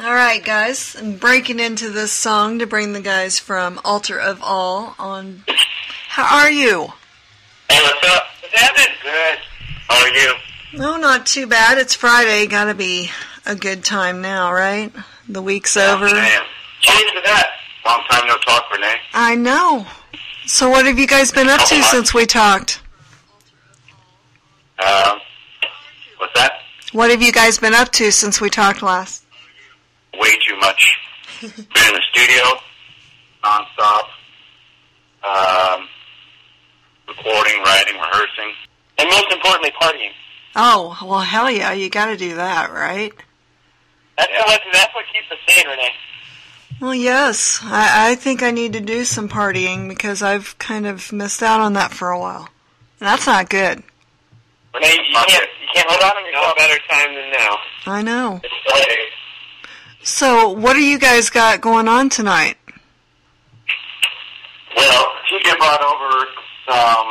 All right, guys. I'm breaking into this song to bring the guys from Altar of All on. How are you? Hey, what's up? What's happening? Good. How are you? No, not too bad. It's Friday. Gotta be a good time now, right? The week's over. Man. Cheers to that. Long time no talk, Renee. I know. So what have you guys been up to since we talked? What's that? What have you guys been up to since we talked last? Way too much. Been in the studio, non-stop. Recording, writing, rehearsing. And most importantly, partying. Oh, well, hell yeah. You gotta do that, right? That's what keeps us sane, Renee. Well, yes. I think I need to do some partying because I've kind of missed out on that for a while. And that's not good. Renee, you can't hold on to yourself. No better time than now. I know. It's Friday. So, what do you guys got going on tonight? Well, TJ brought over some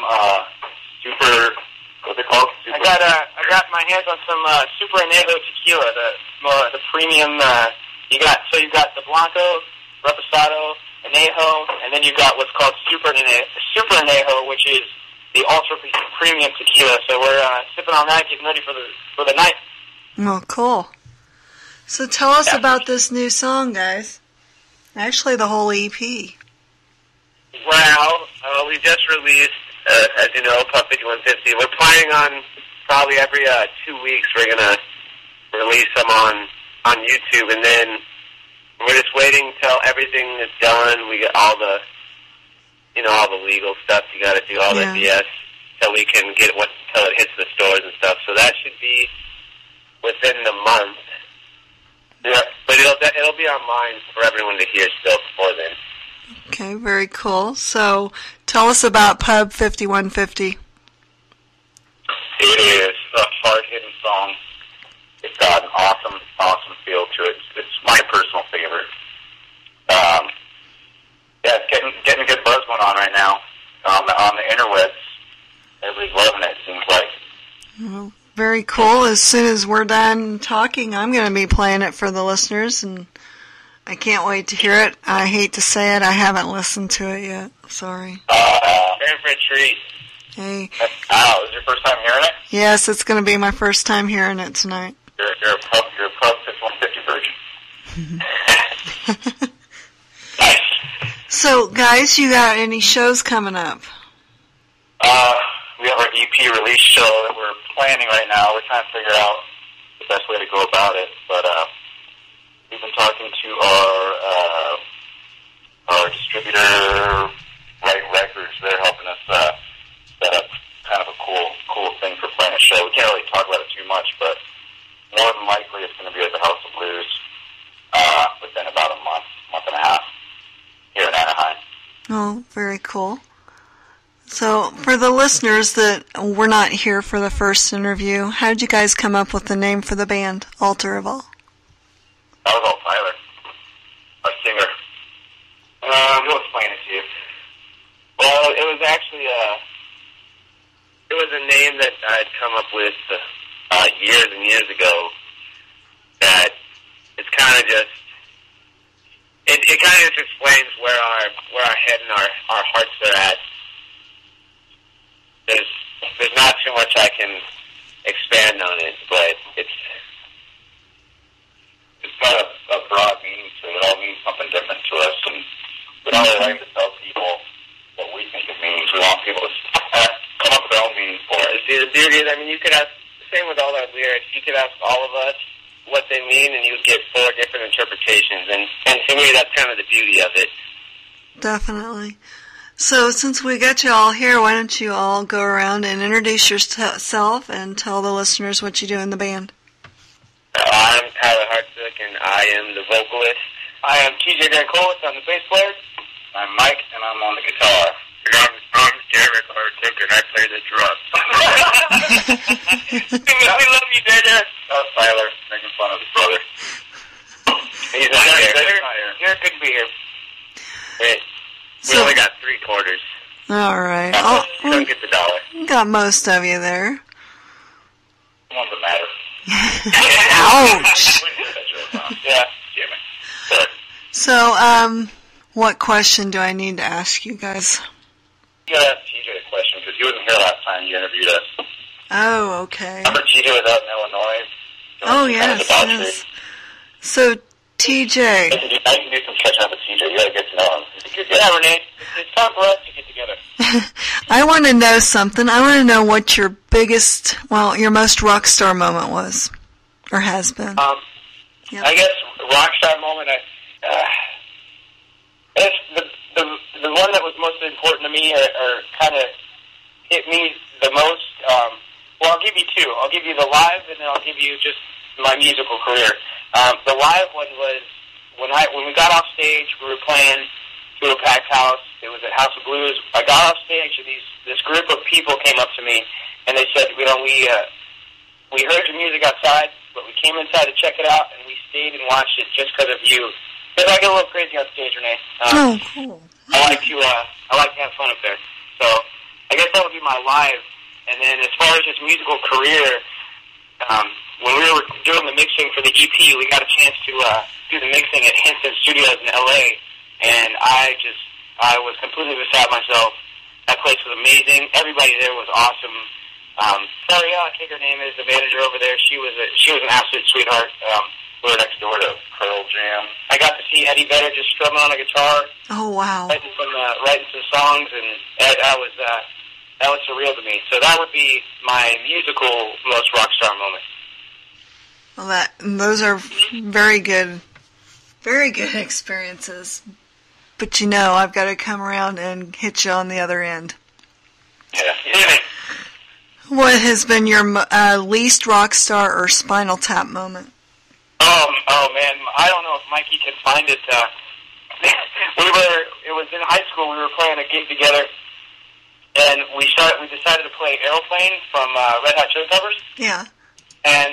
super, what's it called? Super. I got my hands on some Super Anejo tequila, the premium. You got the Blanco, Reposado, Anejo, and then you got what's called Super Anejo, which is the ultra premium tequila. So we're sipping on that, getting ready for the night. Oh, cool. So tell us about this new song, guys. Actually, the whole EP. Well, we just released, as you know, Pub 5150. We're planning on probably every 2 weeks we're going to release them on YouTube, and then we're just waiting till everything is done. We get all the, all the legal stuff you got to do, all the BS, till we can get it till it hits the stores and stuff. So that should be within the month. Yeah, but it'll be online for everyone to hear still before then. Okay, very cool. So, tell us about Pub 5150. It is a hard-hitting song. It's got an awesome feel to it. It's my personal favorite. It's getting a good buzz going on right now on the interwebs. Everybody's loving it, it seems like. Well, very cool. As soon as we're done talking, I'm going to be playing it for the listeners, and I can't wait to hear it. I hate to say it, I haven't listened to it yet. Sorry. In for a treat. Hey. Wow, is it your first time hearing it? Yes, it's going to be my first time hearing it tonight. You're a Pub 5150 virgin. Nice. So, guys, you got any shows coming up? We have our EP release show that we're planning right now. We're trying to figure out the best way to go about it, but we've been talking to our distributor, Right Records. They're helping us set up kind of a cool thing for playing a show. We can't really talk about it too much, but more than likely it's going to be at the House of Blues within about a month and a half here in Anaheim. Oh, very cool. So, for the listeners that were not here for the first interview, how did you guys come up with the name for the band, Altar of All? That was all Tyler, our singer. He'll explain it to you. Well, it was actually it was a name that I'd come up with years and years ago. That it's kind of just it kind of just explains where our head and our hearts are at. There's not too much I can expand on it, but it's got a broad meaning to it. It all means something different to us, and we don't really like to tell people what we think it means. We want people to come up with their own meaning for it. See, the beauty is, you could ask, same with all our lyrics, you could ask all of us what they mean, and you'd get 4 different interpretations, and to me, that's kind of the beauty of it. Definitely. So, since we got you all here, why don't you all go around and introduce yourself and tell the listeners what you do in the band? I'm Tyler Hartsook, and I am the vocalist. I am TJ Dankolis, I'm the bass player. I'm Mike, and I'm on the guitar. And I'm Garrett Hartsook, and I play the drums. We love you, Dada. That's Tyler, making fun of his brother. He's not here. Garrett couldn't be here. Hey. We only got 3 quarters. All right. Don't get the dollar. Got most of you there. It doesn't matter. Ouch. Yeah, So, what question do I need to ask you guys? You gotta ask TJ a question, because he wasn't here last time you interviewed us. Oh, okay. Remember TJ was out in Illinois? Oh, yes. So, TJ. I can do some catching up with TJ. You gotta get to know him. Yeah, Renee. It's time for us to get together. I want to know something. I want to know what your biggest, your most rock star moment was, or has been. Yep. I guess rock star moment. It's the one that was most important to me, or kind of hit me the most. I'll give you two. I'll give you the live, and then I'll give you just my musical career. The live one was when we got off stage. We were playing to a packed house. It was at House of Blues. I got off stage, and this group of people came up to me, and they said, we heard your music outside, but we came inside to check it out, and we stayed and watched it just because of you. Because I get a little crazy on stage, Renee. Cool. I like to have fun up there. So I guess that would be my live. And then as far as his musical career, when we were doing the mixing for the EP, we got a chance to do the mixing at Henson Studios in LA, and I was completely beside myself. That place was amazing. Everybody there was awesome. Sorry, I think her name is the manager over there. She was an absolute sweetheart. We were next door to Pearl Jam. I got to see Eddie Vedder just strumming on a guitar. Oh, wow. Writing some songs, and that was surreal to me. So that would be my musical most rock star moment. Well, those are very good experiences. But I've got to come around and hit you on the other end. Yeah. What has been your least rock star or Spinal Tap moment? Oh man, I don't know if Mikey can find it. It was in high school. We were playing a gig together, and we decided to play Aeroplane from Red Hot Chili Peppers. Yeah. And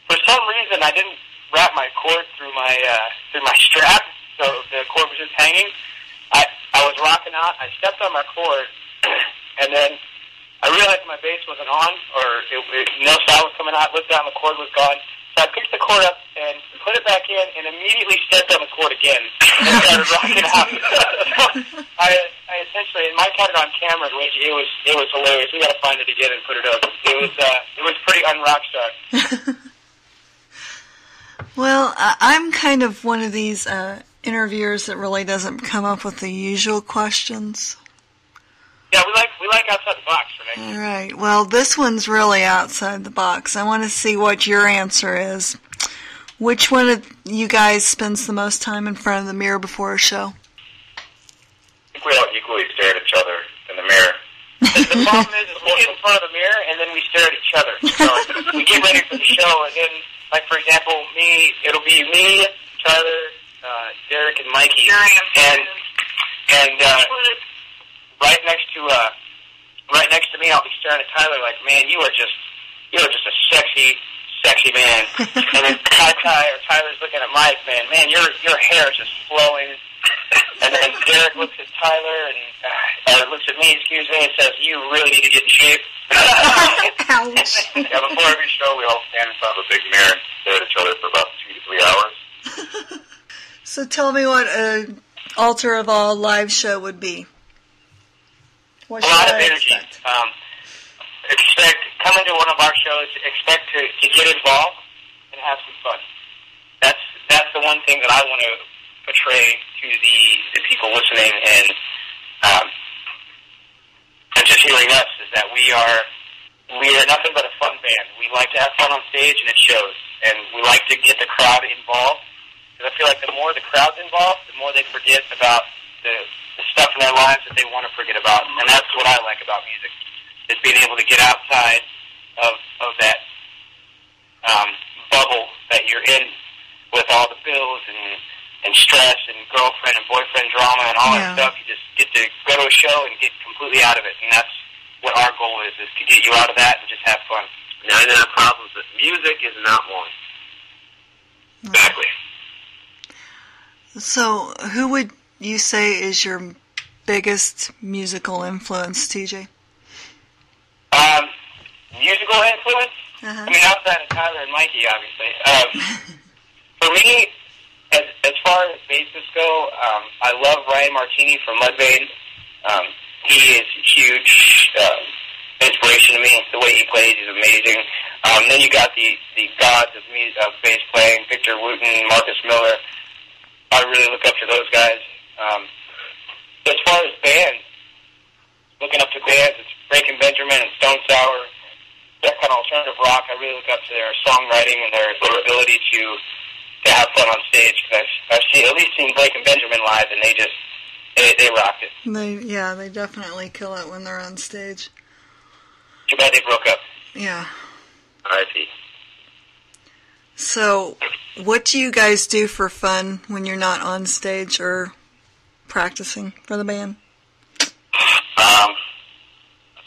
for some reason, I didn't wrap my cord through my strap, so the cord was just hanging. I was rocking out. I stepped on my cord, and then I realized my bass wasn't on, or no sound was coming out. Looked down, the cord was gone. So I picked the cord up and put it back in, and immediately stepped on the cord again and started rocking out. I essentially, and Mike had it on camera. It was hilarious. We got to find it again and put it up. It was pretty un-rock star. Well, I'm kind of one of these interviewers that really doesn't come up with the usual questions. Yeah, we like outside the box, Renee. All right. Well, this one's really outside the box. I want to see what your answer is. Which one of you guys spends the most time in front of the mirror before a show? I think we all equally stare at each other in the mirror. The problem is we get in front of the mirror and then we stare at each other. So we get ready for the show, and then, like for example, it'll be me, Tyler, Derek, and Mikey, and right next to me, I'll be staring at Tyler like, man, you are just a sexy man. And then Tyler's looking at Mike, man, your hair is just flowing. And then Derek looks at Tyler and looks at me, and says, you really need to get in shape. Ouch. Yeah, before every show, we all stand in front of a big mirror and stare at each other for about 2 to 3 hours. So tell me what an altar of all live show would be. What a lot of energy. Coming to one of our shows, expect to get involved and have some fun. That's the one thing that I want to portray to the people listening and just hearing us, is that we are nothing but a fun band. We like to have fun on stage, and it shows. And we like to get the crowd involved, because I feel like the more the crowd's involved, the more they forget about the stuff in their lives that they want to forget about. And that's what I like about music, is being able to get outside of that bubble that you're in with all the bills and stress and girlfriend and boyfriend drama and all that stuff. You just get to go to a show and get completely out of it. And that's what our goal is to get you out of that and just have fun. Now, there are problems, but music is not one. Exactly. So, who would you say is your biggest musical influence, TJ? Musical influence? Uh-huh. I mean, outside of Tyler and Mikey, obviously. For me, as far as bassists go, I love Ryan Martini from Mudvayne. He is a huge inspiration to me. The way he plays is amazing. Then you got the gods of bass playing, Victor Wooten, Marcus Miller. I really look up to those guys. As far as bands, looking up to bands, it's Breaking Benjamin and Stone Sour. That kind of alternative rock, I really look up to their songwriting and their ability to have fun on stage. Because I've at least seen Breaking Benjamin live, and they rocked it. They definitely kill it when they're on stage. Too bad they broke up. Yeah. R.I.P. So, what do you guys do for fun when you're not on stage or practicing for the band?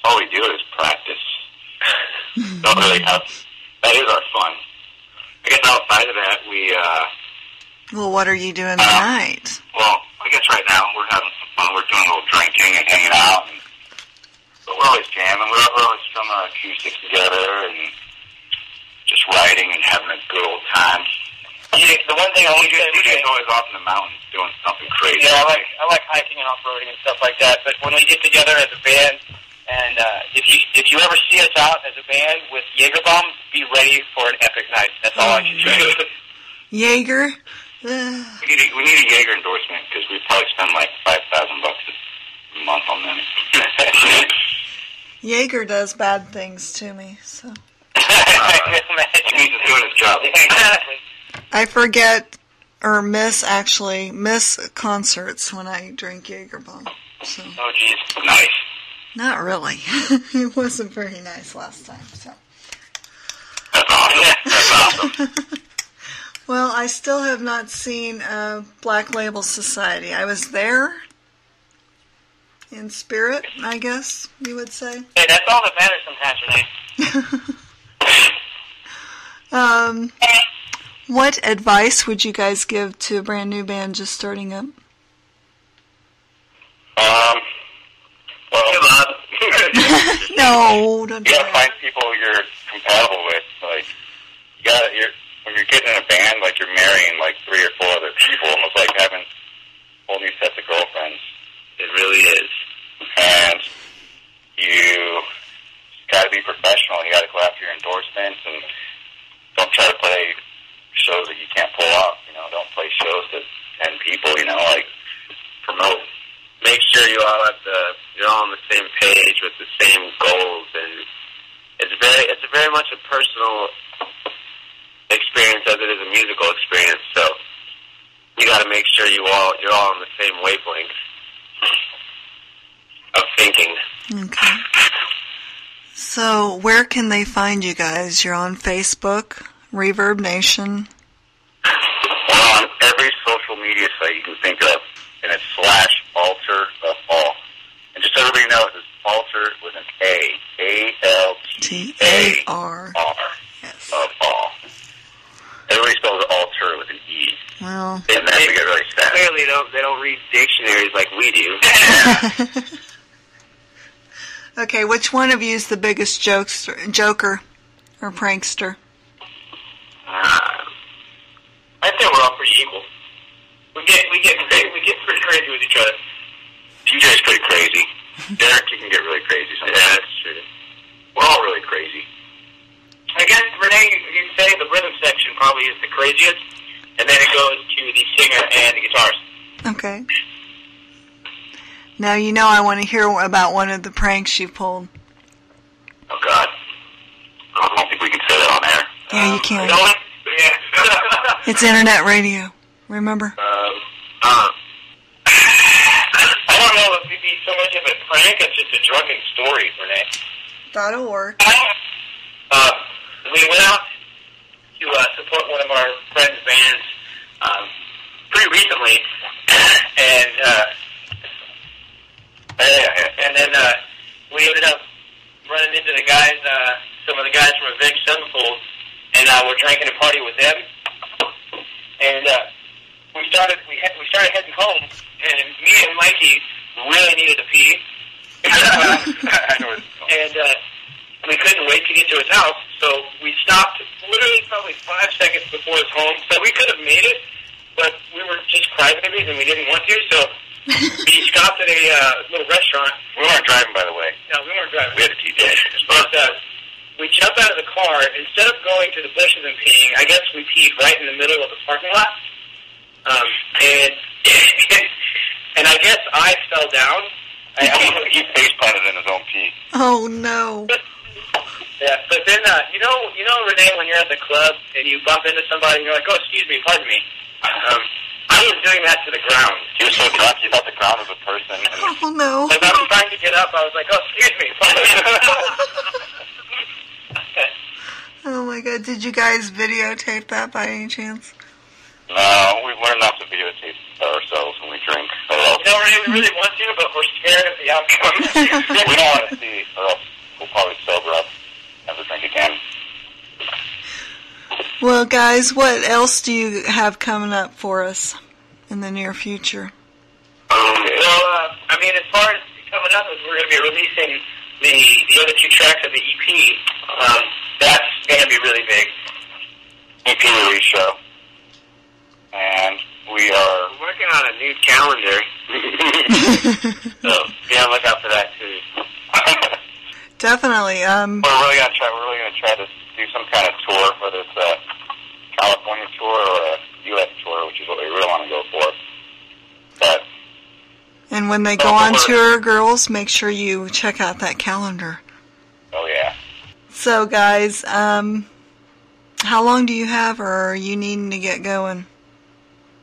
All we do is practice. Don't really have. That is our fun. I guess outside of that, we. Well, what are you doing tonight? Well, I guess right now we're having some fun. We're doing a little drinking and hanging out. But we're always jamming. We're always strumming our acoustics together and just writing and having a good old time. Yeah, the one thing I always say, DJ's always off in the mountains doing something crazy. Yeah, I like hiking and off-roading and stuff like that. But when we get together as a band, and if you ever see us out as a band with Jaeger bombs, be ready for an epic night. That's all I can say. Jaeger? We need a Jaeger endorsement because we probably spend like $5,000 a month on them. Jaeger does bad things to me, so. He means he's doing his job. Exactly. I forget or miss concerts when I drink Jaeger bomb. So. Oh, geez. Nice. Not really. It wasn't very nice last time. So. That's awesome. That's awesome. Well, I still have not seen Black Label Society. I was there in spirit, I guess you would say. Hey, that's all that matters sometimes, Renee. What advice would you guys give to a brand new band just starting up? Well, No, don't do you gotta that. find people you're compatible with. Like, when you're getting in a band, like you're marrying like 3 or 4 other people, almost like having whole new sets of girlfriends. It really is. And you gotta be professional. You gotta go after your endorsements and don't try to play shows that you can't pull off. Don't play shows to 10 people. Like promote. Make sure you're all on the same page with the same goals, and it's very much a personal experience as it is a musical experience. So you got to make sure you're all on the same wavelength of thinking. Okay. So, where can they find you guys? You're on Facebook, Reverb Nation. We're on every social media site you can think of, and it's /altar of all. And just so everybody knows, it's altar with an A. ALTAR. Yes. Of all. Everybody spells altar with an E. Well. And then we get really sad. Clearly, they don't read dictionaries like we do. Okay, which one of you is the biggest joker or prankster? I think we're all pretty equal. We get pretty crazy with each other. TJ's pretty crazy. Derek, you can get really crazy sometimes. Yeah, that's true. We're all really crazy. I guess, Renee, you'd say the rhythm section probably is the craziest, and then it goes to the singer and the guitarist. Okay. Now I want to hear about one of the pranks you pulled. Oh, God. I don't think we can say that on air. Yeah, you can. Yeah. It's internet radio. Remember? I don't know if it'd be so much of a prank as just a drunken story, Renee. That'll work. We went out to support one of our friends' bands pretty recently, and then we ended up running into the guys, some of the guys from Avenged Sevenfold, and we're drinking and partying with them. And we started heading home, and me and Mikey really needed to pee. And we couldn't wait to get to his house, so we stopped literally probably 5 seconds before his home. So we could have made it, but crybabies, and we didn't want to, so we stopped at a little restaurant. We weren't driving, by the way. No, we weren't driving. We had to keep it. But we jumped out of the car. Instead of going to the bushes and peeing, I guess we peed right in the middle of the parking lot. And and I guess I fell down. He face planted in his own pee. Oh, no. Yeah, but then, you know, Renee, when you're at the club and you bump into somebody and you're like, oh, excuse me, pardon me. I was doing that to the ground. He was so drunk, he thought the ground was a person. Oh, no. As I was trying to get up, I was like, oh, excuse me, pardon me. Oh, my God. Did you guys videotape that by any chance? No, we've learned not to videotape ourselves when we drink. You know, Renee, we really want to, but we're scared of the outcome. We don't want to see, or else we'll probably sober up, never drink again. Well, guys, what else do you have coming up for us in the near future? I mean, as far as coming up, is we're going to be releasing the other two tracks of the EP. That's going to be really big. EP release show. And we are working on a new calendar. So be on the lookout for that too. Definitely. We're really gonna try to do some kind of tour, whether it's a California tour or a U.S. tour, which is what we really want to go for. But and when they go on tour, girls, make sure you check out that calendar. Oh yeah. So, guys, how long do you have, or are you needing to get going?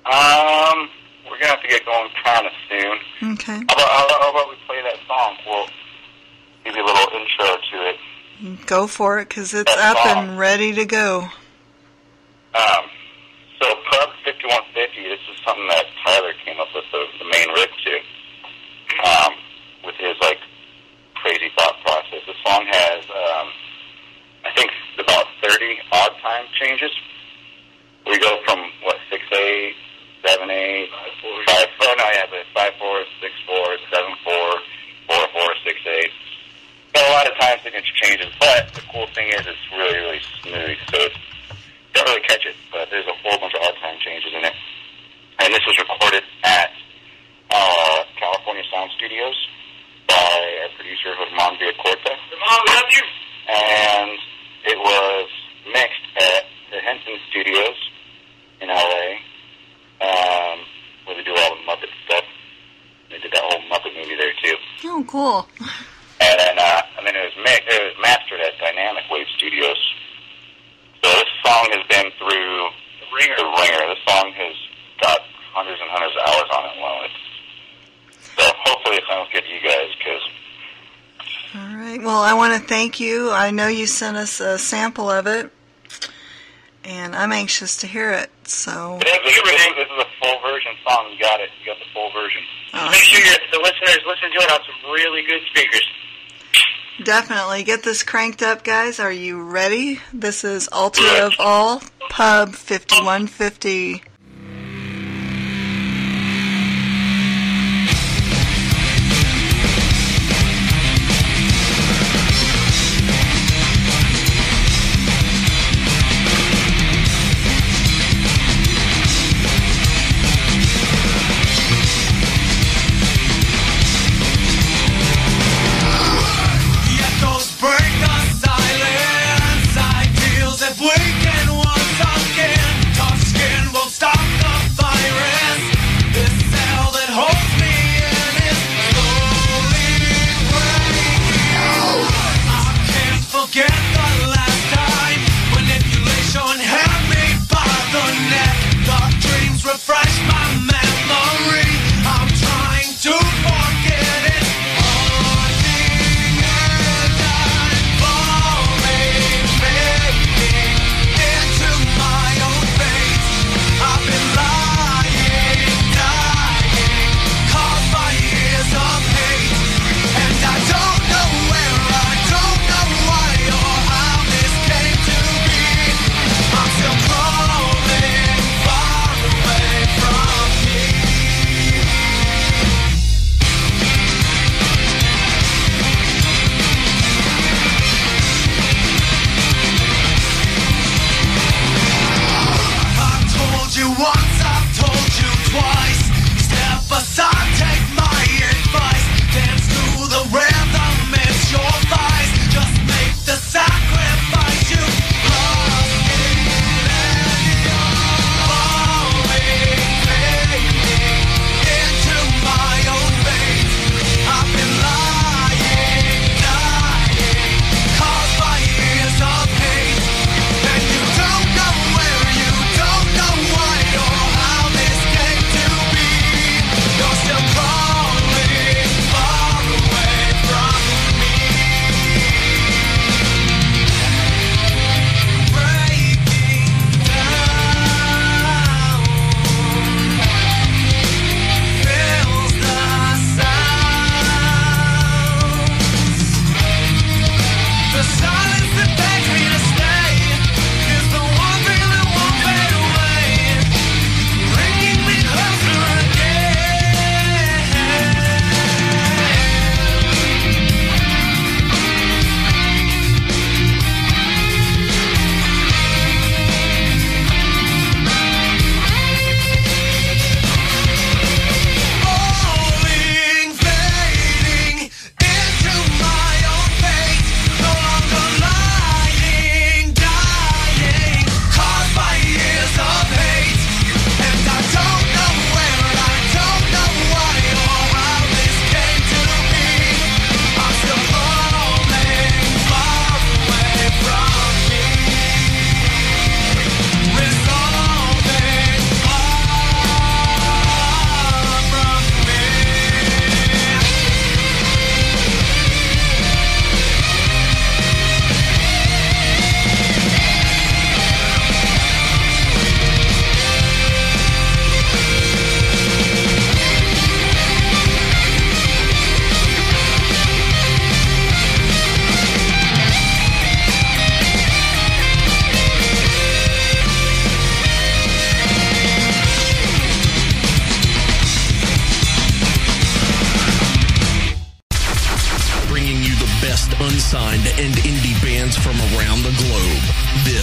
We're gonna have to get going kind of soon. Okay. How about we play that song? We'll give you a little intro to it. Go for it, because it's up and ready to go. So Pub 5150, this is something that Tyler came up with the main riff to, with his, like, crazy thought process. The song has, I think, about 30 odd time changes. We go from, 6/8, 7/8, 5/4, oh no, yeah, but 5/4, 6/4, 7/4, 4/4, 6/8. Got a lot of time signature changes, but the cool thing is it's really, really smooth, so it's, you don't really catch it, but there's a whole bunch of odd time changes in it. And this was recorded at California Sound Studios by our producer, Ramon Villacorta. Ramon, we love you. And it was mixed at the Henson Studios in LA, where they do all the Muppet stuff. They did that whole Muppet movie there too. Oh, cool. And then it was mastered at Dynamic Wave Studios. So this song has been through the ringer. This song has got hundreds and hundreds of hours on it alone. So hopefully it sounds good to you guys, because... All right. Well, I want to thank you. I know you sent us a sample of it, and I'm anxious to hear it. So This is a full version song. You got it. You got the full version. Make sure the listeners listen to it on some really good speakers. Definitely. Get this cranked up, guys. Are you ready? This is Altar of All, Pub 5150. Stop.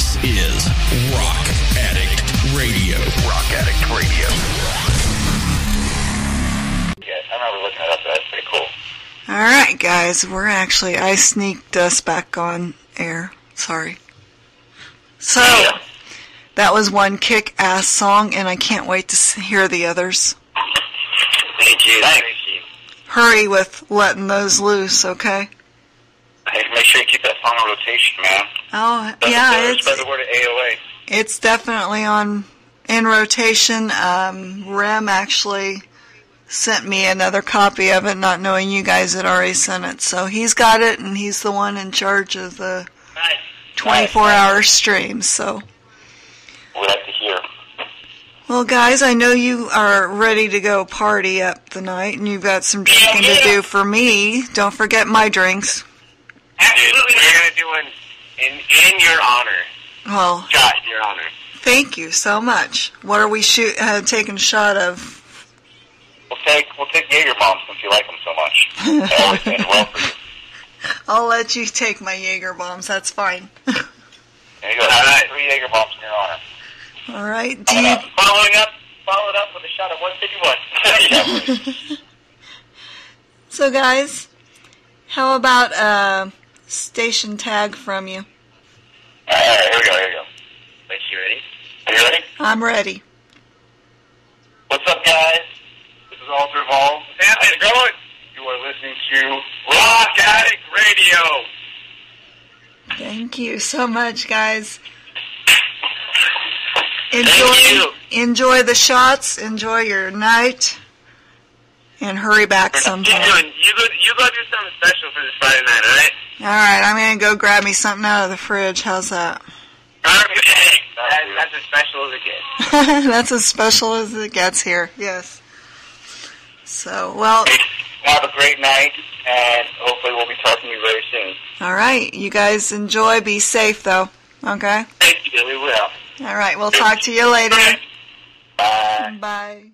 This is Rock Addict Radio. Rock Addict Radio. Yeah, I remember looking it up. That's pretty cool. All right, guys. I sneaked us back on air. Sorry. So, that was one kick-ass song, and I can't wait to hear the others. Thank you. Thank you. Hurry with letting those loose, okay? Hey, make sure you keep that song on rotation, man. Oh, yeah. Spread the word at AOA. It's definitely in rotation. Rem actually sent me another copy of it, not knowing you guys had already sent it. So he's got it, and he's the one in charge of the 24-hour stream. So, we'd like to hear. Well, guys, I know you are ready to go party up the night, and you've got some drinking to do for me. Don't forget my drinks. Absolutely, we're going to do one in your honor. Well, Shot in your honor. Thank you so much. What are we taking a shot of? We'll take Jaeger bombs since you like them so much. They always end well for you. I'll let you take my Jaeger bombs. That's fine. There you go. All right, 3 Jaeger bombs in your honor. All right. Followed up with a shot of 151. So, guys, how about a station tag from you? All right, here we go. Wait, you ready? Are you ready? I'm ready. What's up, guys? This is Alter Evolve. How's it going? You are listening to Rock Addict Radio. Thank you so much, guys. Thank you. Enjoy the shots. Enjoy your night. And hurry back sometime. You go do something special for this Friday night, all right? All right, I'm going to go grab me something out of the fridge. How's that? Okay. That's as special as it gets. That's as special as it gets here, yes. So, well... Have a great night, and hopefully we'll be talking to you very soon. All right, you guys enjoy. Be safe, though, okay? Thank you, we will. All right, we'll talk to you later. Bye. Bye.